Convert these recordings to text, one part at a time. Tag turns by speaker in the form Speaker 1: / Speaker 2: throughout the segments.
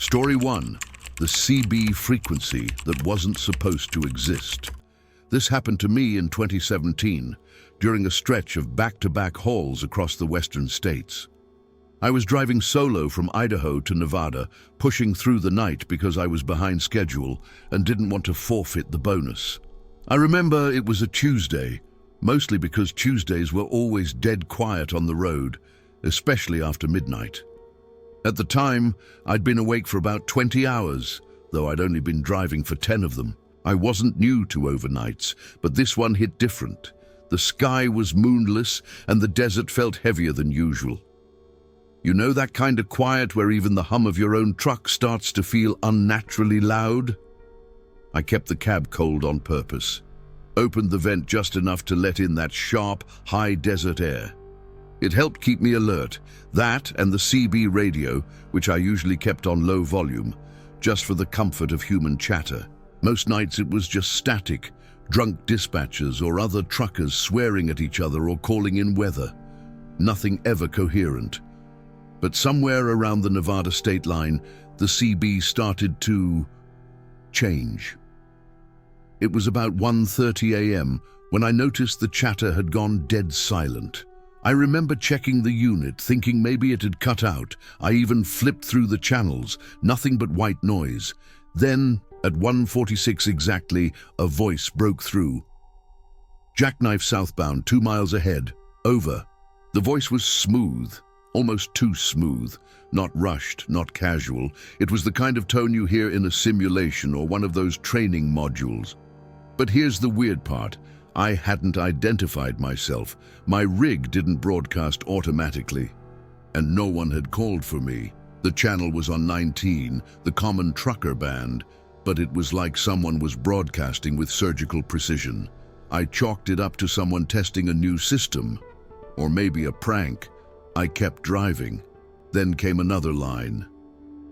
Speaker 1: Story 1. The CB frequency that wasn't supposed to exist. This happened to me in 2017, during a stretch of back-to-back hauls across the western states. I was driving solo from Idaho to Nevada, pushing through the night because I was behind schedule and didn't want to forfeit the bonus. I remember it was a Tuesday, mostly because Tuesdays were always dead quiet on the road, especially after midnight. At the time, I'd been awake for about 20 hours, though I'd only been driving for 10 of them. I wasn't new to overnights, but this one hit different. The sky was moonless and the desert felt heavier than usual. You know that kind of quiet where even the hum of your own truck starts to feel unnaturally loud? I kept the cab cold on purpose. Opened the vent just enough to let in that sharp, high desert air. It helped keep me alert, that and the CB radio, which I usually kept on low volume, just for the comfort of human chatter. Most nights it was just static, drunk dispatchers or other truckers swearing at each other or calling in weather. Nothing ever coherent. But somewhere around the Nevada state line, the CB started to change. It was about 1:30 a.m. when I noticed the chatter had gone dead silent. I remember checking the unit, thinking maybe it had cut out. I even flipped through the channels, nothing but white noise. Then, at 1:46 exactly, a voice broke through. "Jackknife southbound, 2 miles ahead. Over." The voice was smooth, almost too smooth. Not rushed, not casual. It was the kind of tone you hear in a simulation or one of those training modules. But here's the weird part. I hadn't identified myself. My rig didn't broadcast automatically. And no one had called for me. The channel was on 19, the common trucker band, but it was like someone was broadcasting with surgical precision. I chalked it up to someone testing a new system, or maybe a prank. I kept driving. Then came another line.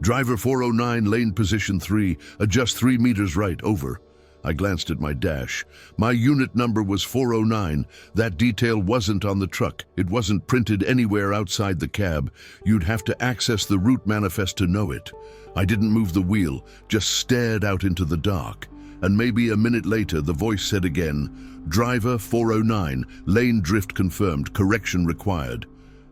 Speaker 1: "Driver 409, lane position 3, adjust 3 meters right, over." I glanced at my dash. My unit number was 409. That detail wasn't on the truck. It wasn't printed anywhere outside the cab. You'd have to access the route manifest to know it. I didn't move the wheel, just stared out into the dark. And maybe a minute later, the voice said again, "Driver 409, lane drift confirmed, correction required."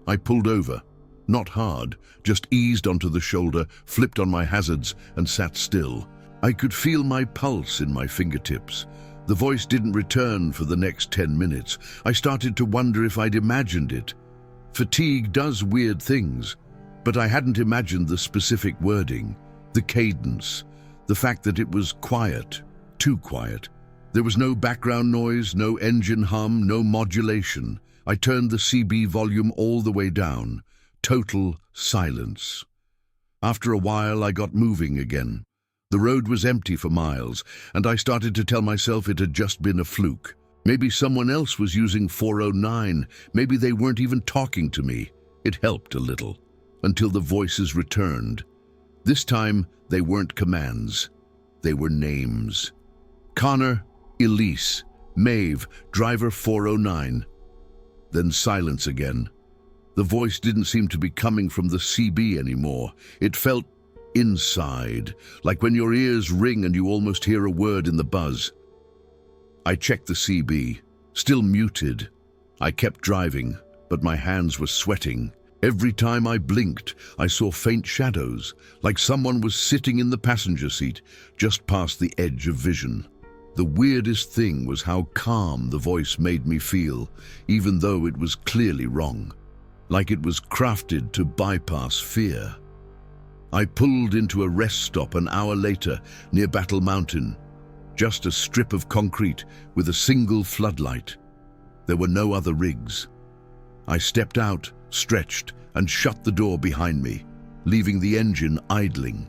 Speaker 1: I pulled over. Not hard, just eased onto the shoulder, flipped on my hazards, and sat still. I could feel my pulse in my fingertips. The voice didn't return for the next 10 minutes. I started to wonder if I'd imagined it. Fatigue does weird things, but I hadn't imagined the specific wording, the cadence, the fact that it was quiet, too quiet. There was no background noise, no engine hum, no modulation. I turned the CB volume all the way down. Total silence. After a while, I got moving again. The road was empty for miles, and I started to tell myself it had just been a fluke. Maybe someone else was using 409. Maybe they weren't even talking to me. It helped a little, until the voices returned. This time, they weren't commands. They were names. Connor, Elise, Maeve, driver 409. Then silence again. The voice didn't seem to be coming from the CB anymore. It felt inside, like when your ears ring and you almost hear a word in the buzz. I checked the CB, still muted. I kept driving, but my hands were sweating. Every time I blinked, I saw faint shadows, like someone was sitting in the passenger seat, just past the edge of vision. The weirdest thing was how calm the voice made me feel, even though it was clearly wrong, like it was crafted to bypass fear. I pulled into a rest stop an hour later near Battle Mountain, just a strip of concrete with a single floodlight. There were no other rigs. I stepped out, stretched, and shut the door behind me, leaving the engine idling.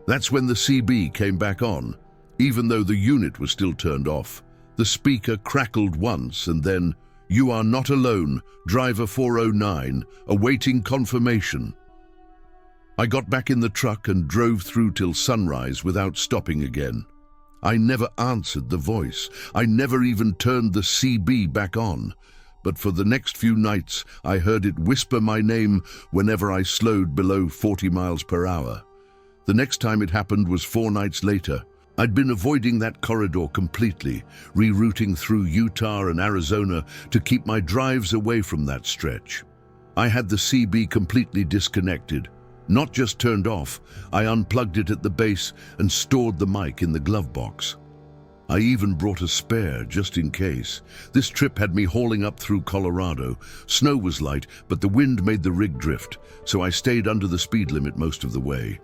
Speaker 1: That's when the CB came back on, even though the unit was still turned off. The speaker crackled once and then, "You are not alone, driver 409, awaiting confirmation." I got back in the truck and drove through till sunrise without stopping again. I never answered the voice. I never even turned the CB back on. But for the next few nights, I heard it whisper my name whenever I slowed below 40 miles per hour. The next time it happened was 4 nights later. I'd been avoiding that corridor completely, rerouting through Utah and Arizona to keep my drives away from that stretch. I had the CB completely disconnected, not just turned off. I unplugged it at the base and stored the mic in the glove box. I even brought a spare just in case. This trip had me hauling up through Colorado. Snow was light, but the wind made the rig drift, so I stayed under the speed limit most of the way.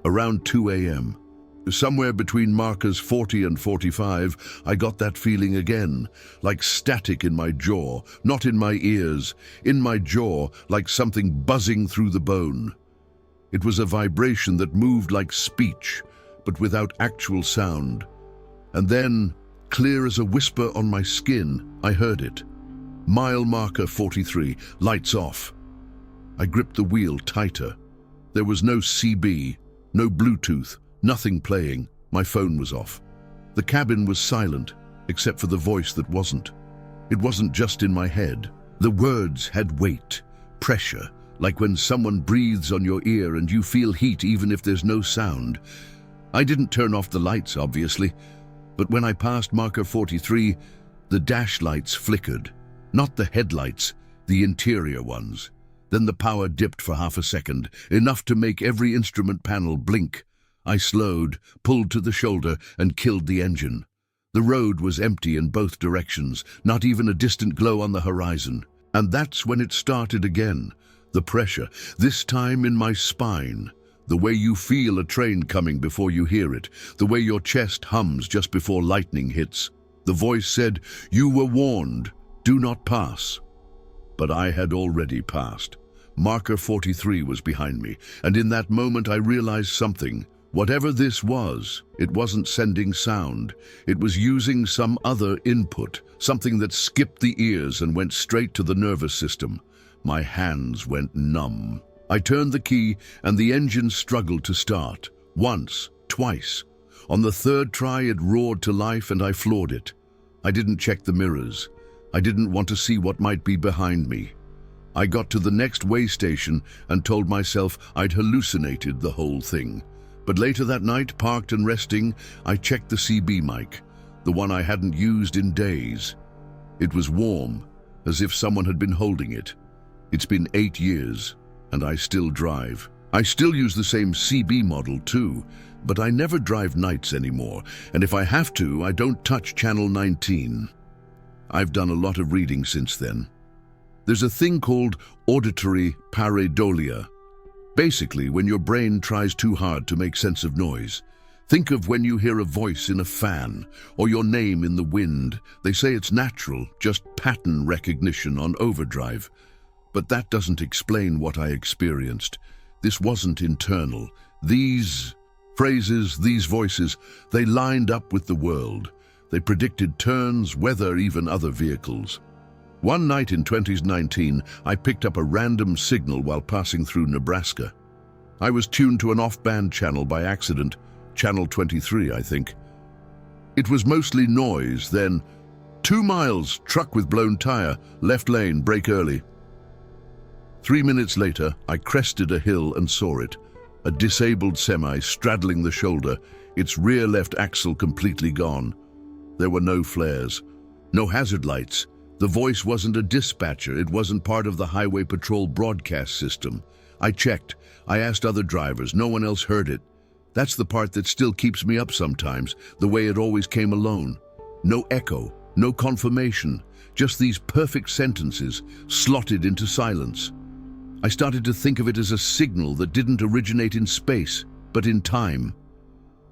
Speaker 1: Around 2 a.m., somewhere between markers 40 and 45, I got that feeling again, like static in my jaw, not in my ears, in my jaw, like something buzzing through the bone. It was a vibration that moved like speech, but without actual sound. And then, clear as a whisper on my skin, I heard it. Mile marker 43, lights off. I gripped the wheel tighter. There was no CB, no Bluetooth, nothing playing. My phone was off. The cabin was silent, except for the voice that wasn't. It wasn't just in my head. The words had weight, pressure, like when someone breathes on your ear and you feel heat even if there's no sound. I didn't turn off the lights, obviously, but when I passed marker 43, the dash lights flickered. Not the headlights, the interior ones. Then the power dipped for half a second, enough to make every instrument panel blink. I slowed, pulled to the shoulder, and killed the engine. The road was empty in both directions, not even a distant glow on the horizon. And that's when it started again. The pressure, this time in my spine. The way you feel a train coming before you hear it. The way your chest hums just before lightning hits. The voice said, "You were warned. Do not pass." But I had already passed. Marker 43 was behind me, and in that moment I realized something. Whatever this was, it wasn't sending sound. It was using some other input, something that skipped the ears and went straight to the nervous system. My hands went numb. I turned the key and the engine struggled to start. Once, twice. On the third try it roared to life and I floored it. I didn't check the mirrors. I didn't want to see what might be behind me. I got to the next way station and told myself I'd hallucinated the whole thing. But later that night, parked and resting, I checked the CB mic, the one I hadn't used in days. It was warm, as if someone had been holding it. It's been 8 years, and I still drive. I still use the same CB model too, but I never drive nights anymore, and if I have to, I don't touch channel 19. I've done a lot of reading since then. There's a thing called auditory pareidolia. Basically, when your brain tries too hard to make sense of noise. Think of when you hear a voice in a fan or your name in the wind. They say it's natural, just pattern recognition on overdrive. But that doesn't explain what I experienced. This wasn't internal. These phrases, these voices, they lined up with the world. They predicted turns, weather, even other vehicles. One night in 2019, I picked up a random signal while passing through Nebraska. I was tuned to an off-band channel by accident, channel 23, I think. It was mostly noise, then 2 miles, truck with blown tire, left lane, brake early. 3 minutes later, I crested a hill and saw it. A disabled semi straddling the shoulder, its rear left axle completely gone. There were no flares, no hazard lights. The voice wasn't a dispatcher, it wasn't part of the highway patrol broadcast system. I checked, I asked other drivers, no one else heard it. That's the part that still keeps me up sometimes, the way it always came alone. No echo, no confirmation, just these perfect sentences slotted into silence. I started to think of it as a signal that didn't originate in space, but in time.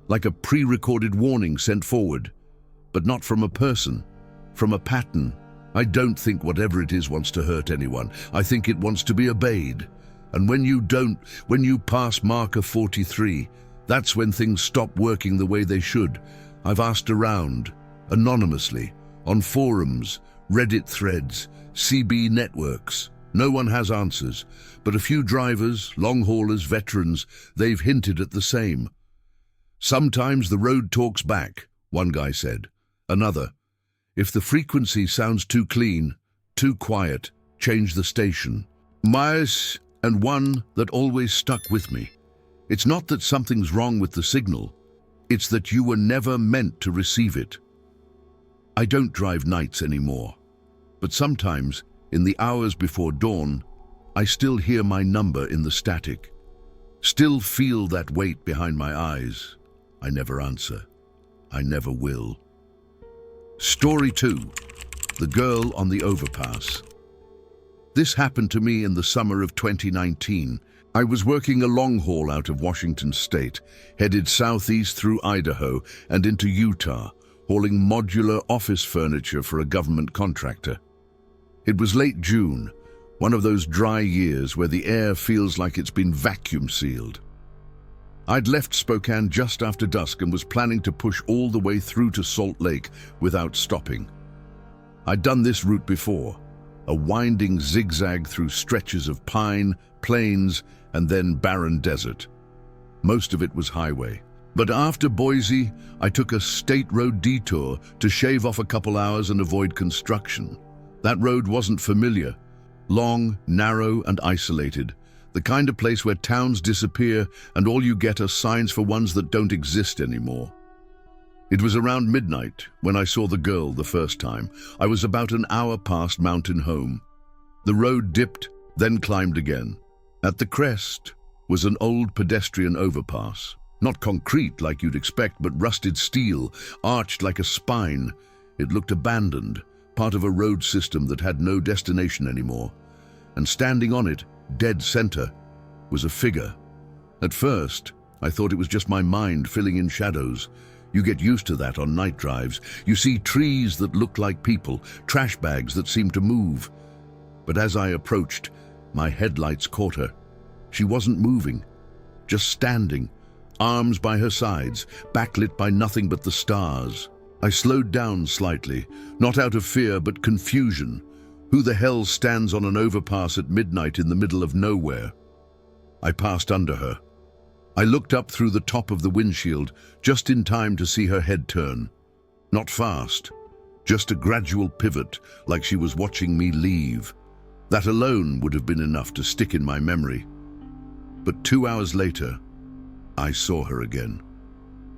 Speaker 1: Like a pre-recorded warning sent forward, but not from a person, from a pattern. I don't think whatever it is wants to hurt anyone. I think it wants to be obeyed. And when you pass marker 43, that's when things stop working the way they should. I've asked around, anonymously, on forums, Reddit threads, CB networks. No one has answers, but a few drivers, long haulers, veterans, they've hinted at the same. Sometimes the road talks back, one guy said. Another, if the frequency sounds too clean, too quiet, change the station. And one that always stuck with me. It's not that something's wrong with the signal. It's that you were never meant to receive it. I don't drive nights anymore, but sometimes, in the hours before dawn, I still hear my number in the static, still feel that weight behind my eyes. I never answer. I never will. Story 2. The Girl on the Overpass. This happened to me in the summer of 2019. I was working a long haul out of Washington State, headed southeast through Idaho and into Utah, hauling modular office furniture for a government contractor. It was late June, one of those dry years where the air feels like it's been vacuum sealed. I'd left Spokane just after dusk and was planning to push all the way through to Salt Lake without stopping. I'd done this route before, a winding zigzag through stretches of pine, plains, and then barren desert. Most of it was highway. But after Boise, I took a state road detour to shave off a couple hours and avoid construction. That road wasn't familiar. Long, narrow, and isolated. The kind of place where towns disappear and all you get are signs for ones that don't exist anymore. It was around midnight when I saw the girl the first time. I was about an hour past Mountain Home. The road dipped, then climbed again. At the crest was an old pedestrian overpass. Not concrete like you'd expect, but rusted steel, arched like a spine. It looked abandoned, part of a road system that had no destination anymore. And standing on it, dead center, was a figure. At first, I thought it was just my mind filling in shadows. You get used to that on night drives. You see trees that look like people, trash bags that seem to move. But as I approached, my headlights caught her. She wasn't moving, just standing, arms by her sides, backlit by nothing but the stars. I slowed down slightly, not out of fear but confusion. Who the hell stands on an overpass at midnight in the middle of nowhere? I passed under her. I looked up through the top of the windshield, just in time to see her head turn. Not fast, just a gradual pivot, like she was watching me leave. That alone would have been enough to stick in my memory. But 2 hours later, I saw her again.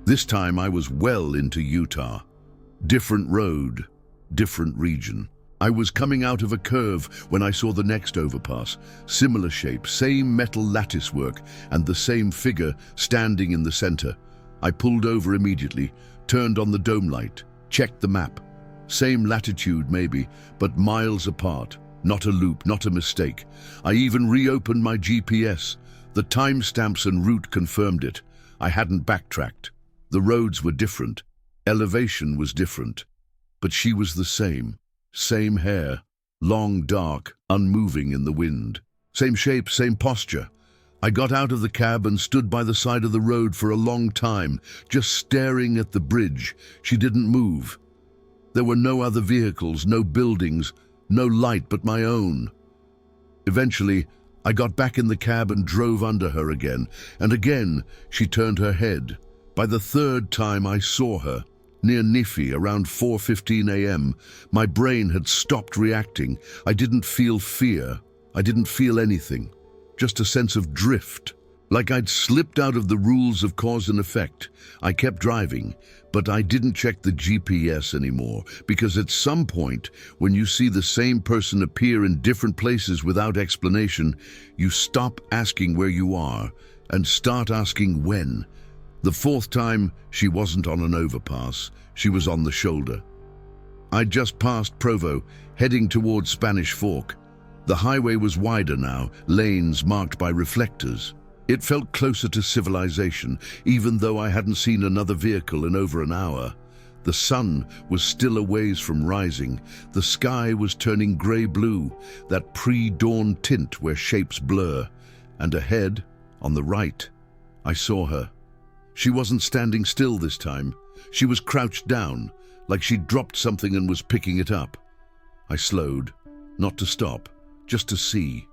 Speaker 1: This time I was well into Utah. Different road, different region. I was coming out of a curve when I saw the next overpass. Similar shape, same metal lattice work, and the same figure standing in the center. I pulled over immediately, turned on the dome light, checked the map. Same latitude maybe, but miles apart. Not a loop, not a mistake. I even reopened my GPS. The timestamps and route confirmed it. I hadn't backtracked. The roads were different. Elevation was different. But she was the same. Same hair, long, dark, unmoving in the wind. Same shape, same posture. I got out of the cab and stood by the side of the road for a long time, just staring at the bridge. She didn't move. There were no other vehicles, no buildings, no light but my own. Eventually, I got back in the cab and drove under her again, and again she turned her head. By the third time I saw her, near Nifi, around 4:15 a.m., my brain had stopped reacting. I didn't feel fear. I didn't feel anything. Just a sense of drift, like I'd slipped out of the rules of cause and effect. I kept driving, but I didn't check the GPS anymore, because at some point, when you see the same person appear in different places without explanation, you stop asking where you are and start asking when. The fourth time, she wasn't on an overpass. She was on the shoulder. I'd just passed Provo, heading towards Spanish Fork. The highway was wider now, lanes marked by reflectors. It felt closer to civilization, even though I hadn't seen another vehicle in over an hour. The sun was still a ways from rising. The sky was turning grey-blue, that pre-dawn tint where shapes blur. And ahead, on the right, I saw her. She wasn't standing still this time. She was crouched down, like she'd dropped something and was picking it up. I slowed, not to stop, just to see.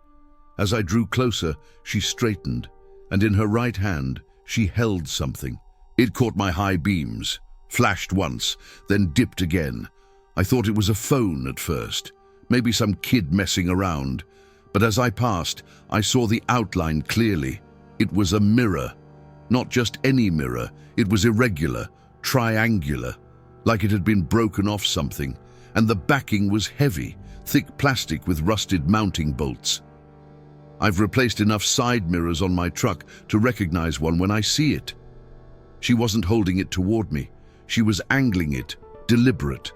Speaker 1: As I drew closer, she straightened, and in her right hand, she held something. It caught my high beams, flashed once, then dipped again. I thought it was a phone at first, maybe some kid messing around. But as I passed, I saw the outline clearly. It was a mirror. Not just any mirror, it was irregular, triangular, like it had been broken off something, and the backing was heavy, thick plastic with rusted mounting bolts. I've replaced enough side mirrors on my truck to recognize one when I see it. She wasn't holding it toward me. She was angling it, deliberate.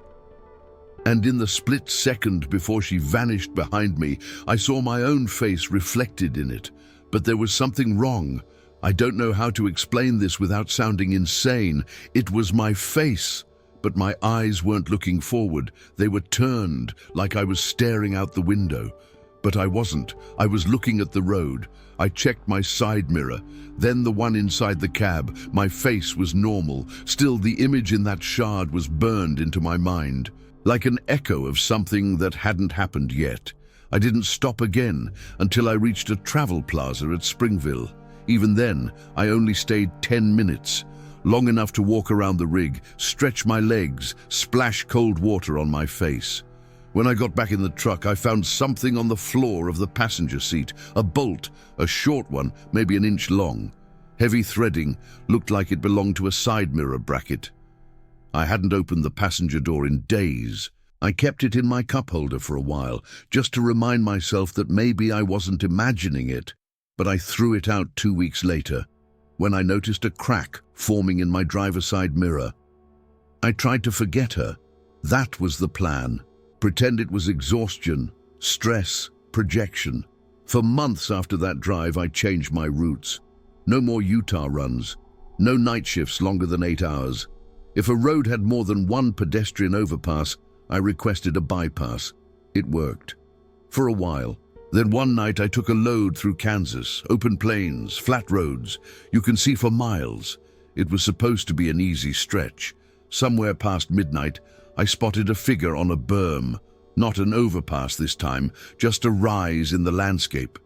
Speaker 1: And in the split second before she vanished behind me, I saw my own face reflected in it. But there was something wrong. I don't know how to explain this without sounding insane. It was my face, but my eyes weren't looking forward. They were turned, like I was staring out the window. But I wasn't. I was looking at the road. I checked my side mirror, then the one inside the cab. My face was normal. Still, the image in that shard was burned into my mind, like an echo of something that hadn't happened yet. I didn't stop again until I reached a travel plaza at Springville. Even then, I only stayed 10 minutes, long enough to walk around the rig, stretch my legs, splash cold water on my face. When I got back in the truck, I found something on the floor of the passenger seat, a bolt, a short one, maybe an inch long. Heavy threading, looked like it belonged to a side mirror bracket. I hadn't opened the passenger door in days. I kept it in my cup holder for a while, just to remind myself that maybe I wasn't imagining it. But I threw it out 2 weeks later, when I noticed a crack forming in my driver's side mirror. I tried to forget her. That was the plan. Pretend it was exhaustion, stress, projection. For months after that drive, I changed my routes. No more Utah runs. No night shifts longer than 8 hours. If a road had more than one pedestrian overpass, I requested a bypass. It worked. For a while. Then one night I took a load through Kansas, open plains, flat roads. You can see for miles. It was supposed to be an easy stretch. Somewhere past midnight, I spotted a figure on a berm. Not an overpass this time, just a rise in the landscape.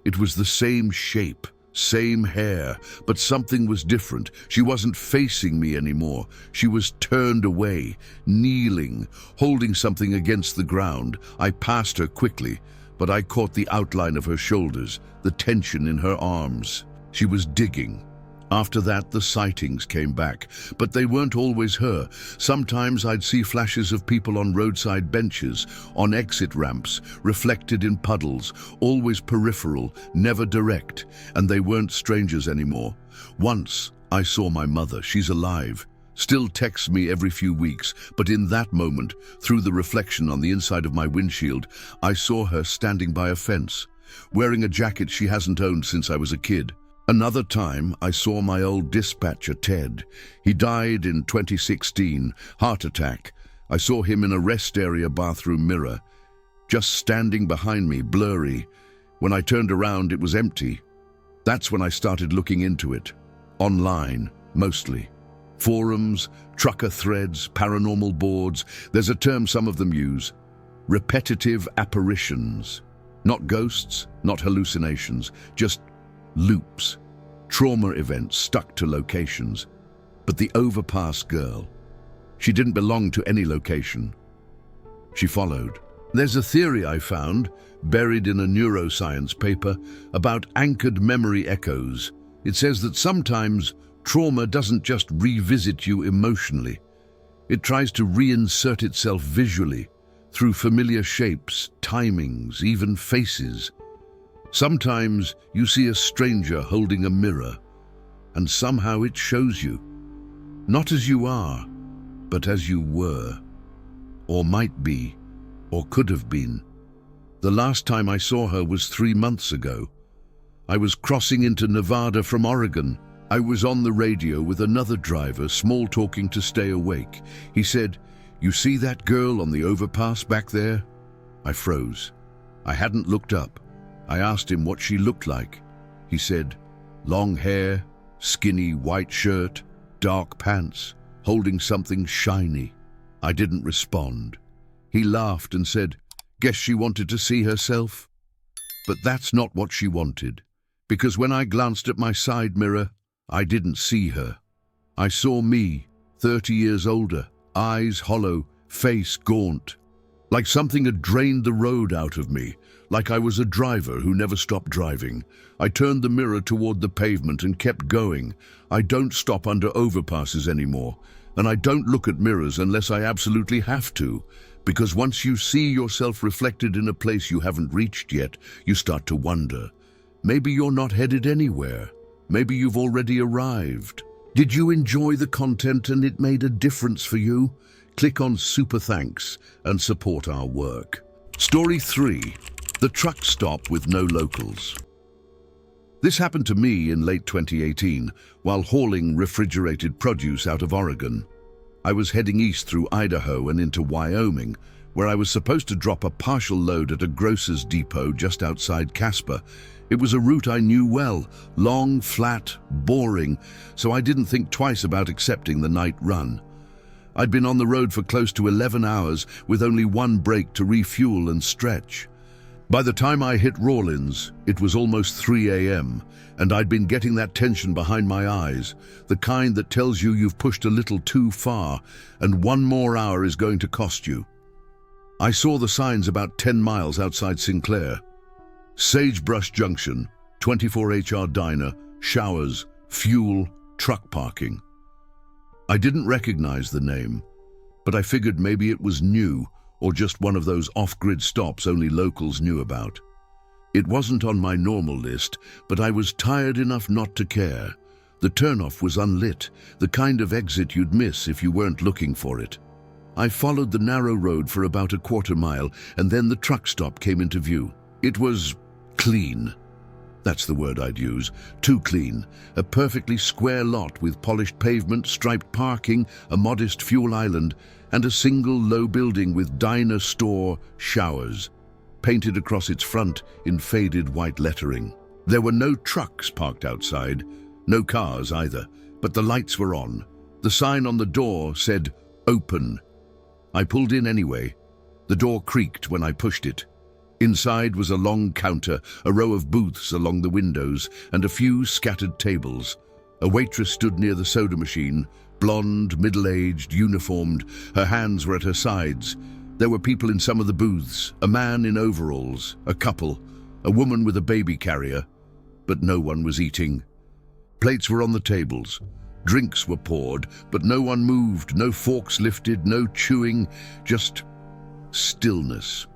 Speaker 1: It was the same shape, same hair, but something was different. She wasn't facing me anymore. She was turned away, kneeling, holding something against the ground. I passed her quickly, but I caught the outline of her shoulders, the tension in her arms. She was digging. After that, the sightings came back, but they weren't always her. Sometimes I'd see flashes of people on roadside benches, on exit ramps, reflected in puddles, always peripheral, never direct, and they weren't strangers anymore. Once, I saw my mother. She's alive. Still texts me every few weeks, but in that moment, through the reflection on the inside of my windshield, I saw her standing by a fence, wearing a jacket she hasn't owned since I was a kid. Another time, I saw my old dispatcher, Ted. He died in 2016, heart attack. I saw him in a rest area bathroom mirror, just standing behind me, blurry. When I turned around, it was empty. That's when I started looking into it. Online, mostly. Forums, trucker threads, paranormal boards. There's a term some of them use. Repetitive apparitions. Not ghosts, not hallucinations, just loops, trauma events stuck to locations. But the Overpass girl, she didn't belong to any location. She followed. There's a theory I found, buried in a neuroscience paper, about anchored memory echoes. It says that sometimes trauma doesn't just revisit you emotionally. It tries to reinsert itself visually, through familiar shapes, timings, even faces. Sometimes you see a stranger holding a mirror, and somehow it shows you, not as you are, but as you were, or might be, or could have been. The last time I saw her was 3 months ago. I was crossing into Nevada from Oregon. I was on the radio with another driver, small-talking to stay awake. He said, "You see that girl on the overpass back there?" I froze. I hadn't looked up. I asked him what she looked like. He said, long hair, skinny white shirt, dark pants, holding something shiny. I didn't respond. He laughed and said, "Guess she wanted to see herself." But that's not what she wanted, because when I glanced at my side mirror, I didn't see her. I saw me, 30 years older, eyes hollow, face gaunt. Like something had drained the road out of me, like I was a driver who never stopped driving. I turned the mirror toward the pavement and kept going. I don't stop under overpasses anymore, and I don't look at mirrors unless I absolutely have to, because once you see yourself reflected in a place you haven't reached yet, you start to wonder. Maybe you're not headed anywhere. Maybe you've already arrived. Did you enjoy the content and it made a difference for you? Click on Super Thanks and support our work. Story 3. The truck stop with no locals. This happened to me in late 2018 while hauling refrigerated produce out of Oregon. I was heading east through Idaho and into Wyoming, where I was supposed to drop a partial load at a grocer's depot just outside Casper. It was a route I knew well, long, flat, boring, so I didn't think twice about accepting the night run. I'd been on the road for close to 11 hours with only one break to refuel and stretch. By the time I hit Rawlins, it was almost 3 a.m., and I'd been getting that tension behind my eyes, the kind that tells you you've pushed a little too far and one more hour is going to cost you. I saw the signs about 10 miles outside Sinclair. Sagebrush Junction, 24HR diner, showers, fuel, truck parking. I didn't recognize the name, but I figured maybe it was new or just one of those off-grid stops only locals knew about. It wasn't on my normal list, but I was tired enough not to care. The turnoff was unlit, the kind of exit you'd miss if you weren't looking for it. I followed the narrow road for about a quarter mile, and then the truck stop came into view. It was clean. That's the word I'd use. Too clean. A perfectly square lot with polished pavement, striped parking, a modest fuel island, and a single low building with diner, store, showers, painted across its front in faded white lettering. There were no trucks parked outside, no cars either, but the lights were on. The sign on the door said, "Open." I pulled in anyway. The door creaked when I pushed it. Inside was a long counter, a row of booths along the windows, and a few scattered tables. A waitress stood near the soda machine, blonde, middle-aged, uniformed. Her hands were at her sides. There were people in some of the booths, a man in overalls, a couple, a woman with a baby carrier, but no one was eating. Plates were on the tables. Drinks were poured, but no one moved, no forks lifted, no chewing, just stillness.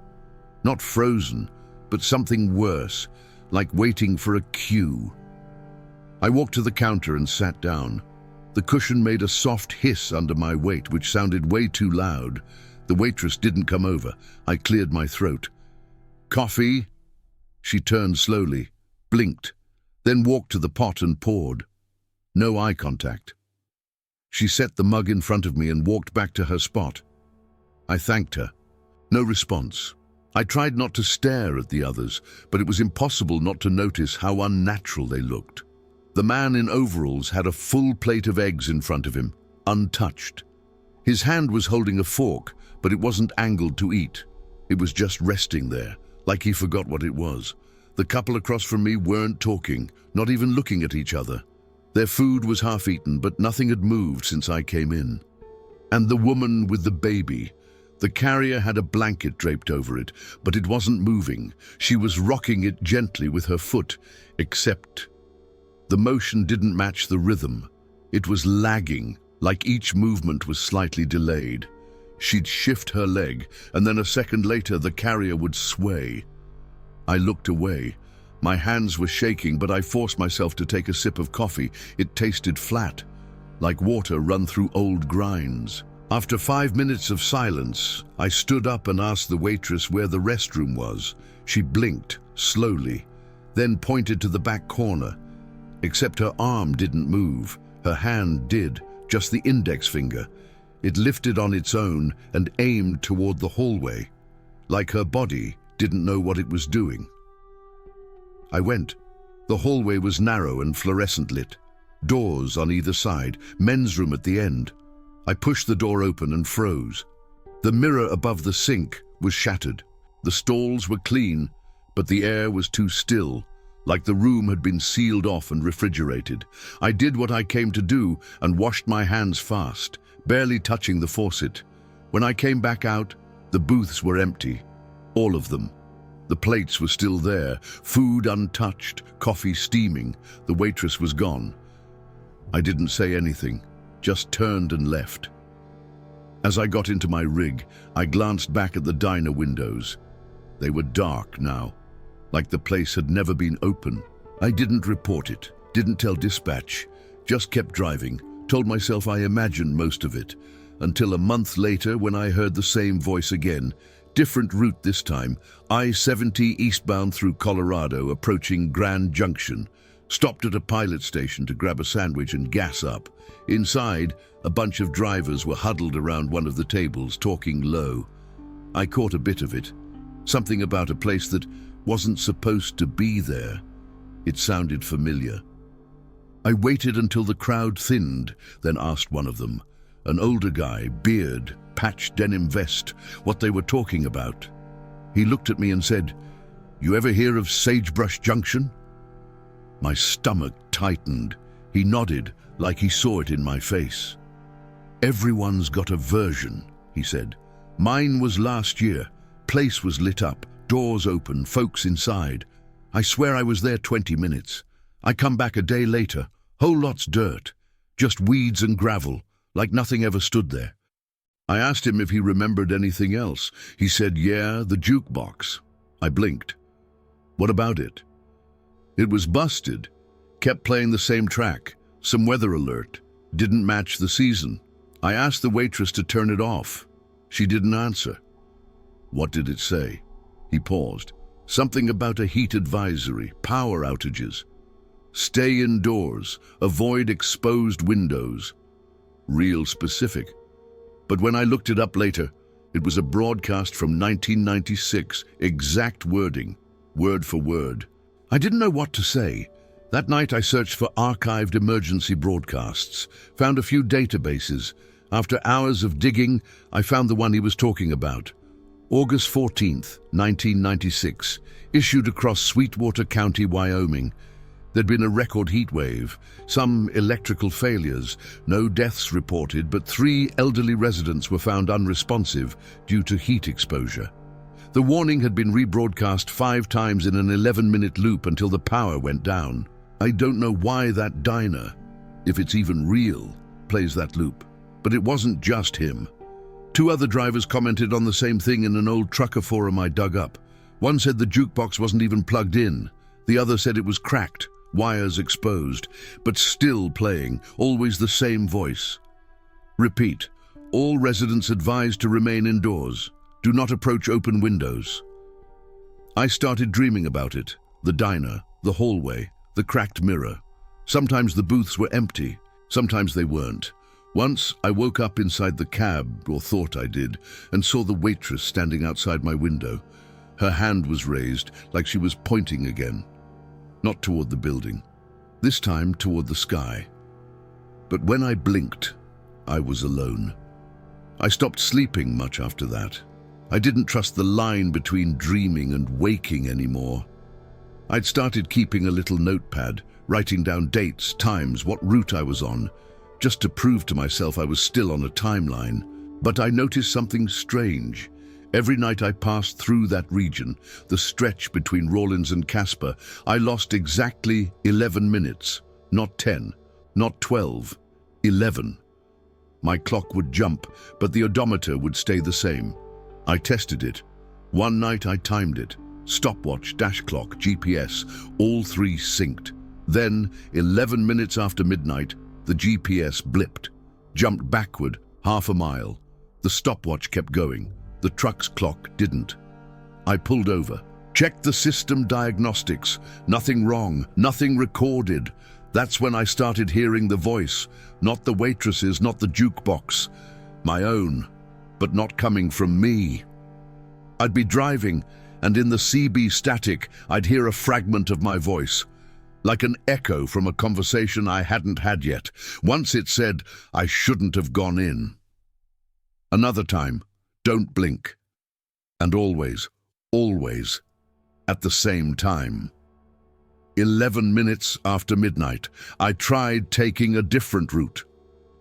Speaker 1: Not frozen, but something worse, like waiting for a cue. I walked to the counter and sat down. The cushion made a soft hiss under my weight, which sounded way too loud. The waitress didn't come over. I cleared my throat. "Coffee?" She turned slowly, blinked, then walked to the pot and poured. No eye contact. She set the mug in front of me and walked back to her spot. I thanked her. No response. I tried not to stare at the others, but it was impossible not to notice how unnatural they looked. The man in overalls had a full plate of eggs in front of him, untouched. His hand was holding a fork, but it wasn't angled to eat. It was just resting there, like he forgot what it was. The couple across from me weren't talking, not even looking at each other. Their food was half-eaten, but nothing had moved since I came in. And the woman with the baby. The carrier had a blanket draped over it, but it wasn't moving. She was rocking it gently with her foot, except the motion didn't match the rhythm. It was lagging, like each movement was slightly delayed. She'd shift her leg, and then a second later the carrier would sway. I looked away. My hands were shaking, but I forced myself to take a sip of coffee. It tasted flat, like water run through old grinds. After 5 minutes of silence, I stood up and asked the waitress where the restroom was. She blinked, slowly, then pointed to the back corner. Except her arm didn't move. Her hand did, just the index finger. It lifted on its own and aimed toward the hallway, like her body didn't know what it was doing. I went. The hallway was narrow and fluorescent lit. Doors on either side, men's room at the end. I pushed the door open and froze. The mirror above the sink was shattered. The stalls were clean, but the air was too still, like the room had been sealed off and refrigerated. I did what I came to do and washed my hands fast, barely touching the faucet. When I came back out, The booths were empty, all of them. The plates were still there, food untouched, coffee steaming. The waitress was gone. I didn't say anything, just turned and left. As I got into my rig, I glanced back at the diner windows. They were dark now, like the place had never been open. I didn't report it, didn't tell dispatch, just kept driving, told myself I imagined most of it, until a month later when I heard the same voice again. Different route this time, I-70 eastbound through Colorado, approaching Grand Junction. Stopped at a pilot station to grab a sandwich and gas up. Inside, a bunch of drivers were huddled around one of the tables, talking low. I caught a bit of it. Something about a place that wasn't supposed to be there. It sounded familiar. I waited until the crowd thinned, then asked one of them, an older guy, beard, patched denim vest, what they were talking about. He looked at me and said, "You ever hear of Sagebrush Junction?" My stomach tightened. He nodded, like he saw it in my face. "Everyone's got a version," he said. "Mine was last year. Place was lit up, doors open, folks inside. I swear I was there 20 minutes. I come back a day later, whole lot's dirt. Just weeds and gravel, like nothing ever stood there." I asked him if he remembered anything else. He said, "Yeah, the jukebox." I blinked. "What about it?" "It was busted. Kept playing the same track. Some weather alert. Didn't match the season. I asked the waitress to turn it off. She didn't answer." "What did it say?" He paused. "Something about a heat advisory, power outages. Stay indoors, avoid exposed windows." Real specific. But when I looked it up later, it was a broadcast from 1996, exact wording, word for word. I didn't know what to say. That night I searched for archived emergency broadcasts, found a few databases. After hours of digging, I found the one he was talking about. August 14th, 1996, issued across Sweetwater County, Wyoming. There'd been a record heat wave, some electrical failures, no deaths reported, but 3 elderly residents were found unresponsive due to heat exposure. The warning had been rebroadcast 5 times in an 11-minute loop until the power went down. I don't know why that diner, if it's even real, plays that loop. But it wasn't just him. 2 other drivers commented on the same thing in an old trucker forum I dug up. One said the jukebox wasn't even plugged in. The other said it was cracked, wires exposed, but still playing, always the same voice. Repeat, all residents advised to remain indoors. Do not approach open windows. I started dreaming about it. The diner, the hallway, the cracked mirror. Sometimes the booths were empty, sometimes they weren't. Once I woke up inside the cab, or thought I did, and saw the waitress standing outside my window. Her hand was raised, like she was pointing again. Not toward the building, this time toward the sky. But when I blinked, I was alone. I stopped sleeping much after that. I didn't trust the line between dreaming and waking anymore. I'd started keeping a little notepad, writing down dates, times, what route I was on, just to prove to myself I was still on a timeline. But I noticed something strange. Every night I passed through that region, the stretch between Rawlins and Casper, I lost exactly 11 minutes. Not 10, not 12, 11. My clock would jump, but the odometer would stay the same. I tested it. One night I timed it. Stopwatch, dash clock, GPS, all 3 synced. Then, 11 minutes after midnight, the GPS blipped, jumped backward half a mile. The stopwatch kept going. The truck's clock didn't. I pulled over, checked the system diagnostics. Nothing wrong, nothing recorded. That's when I started hearing the voice. Not the waitress's, not the jukebox. My own, but not coming from me. I'd be driving, and in the CB static, I'd hear a fragment of my voice, like an echo from a conversation I hadn't had yet. Once it said, I shouldn't have gone in. Another time, don't blink. And always, always, at the same time. 11 minutes after midnight, I tried taking a different route.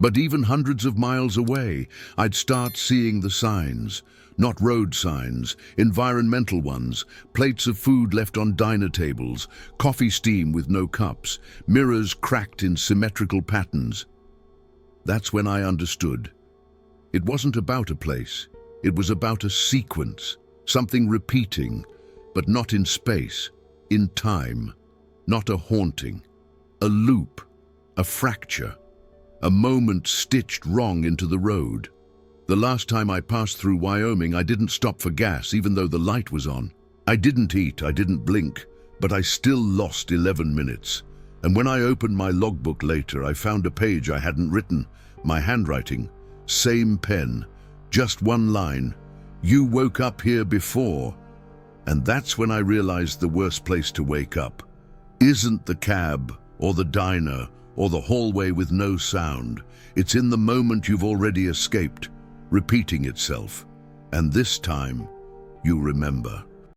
Speaker 1: But even hundreds of miles away, I'd start seeing the signs. Not road signs, environmental ones, plates of food left on diner tables, coffee steam with no cups, mirrors cracked in symmetrical patterns. That's when I understood. It wasn't about a place. It was about a sequence, something repeating, but not in space, in time. Not a haunting, a loop, a fracture, a moment stitched wrong into the road. The last time I passed through Wyoming, I didn't stop for gas, even though the light was on. I didn't eat, I didn't blink, but I still lost 11 minutes. And when I opened my logbook later, I found a page I hadn't written, my handwriting, same pen, just one line. You woke up here before. And that's when I realized the worst place to wake up isn't the cab or the diner or the hallway with no sound. It's in the moment you've already escaped, repeating itself. And this time, you remember.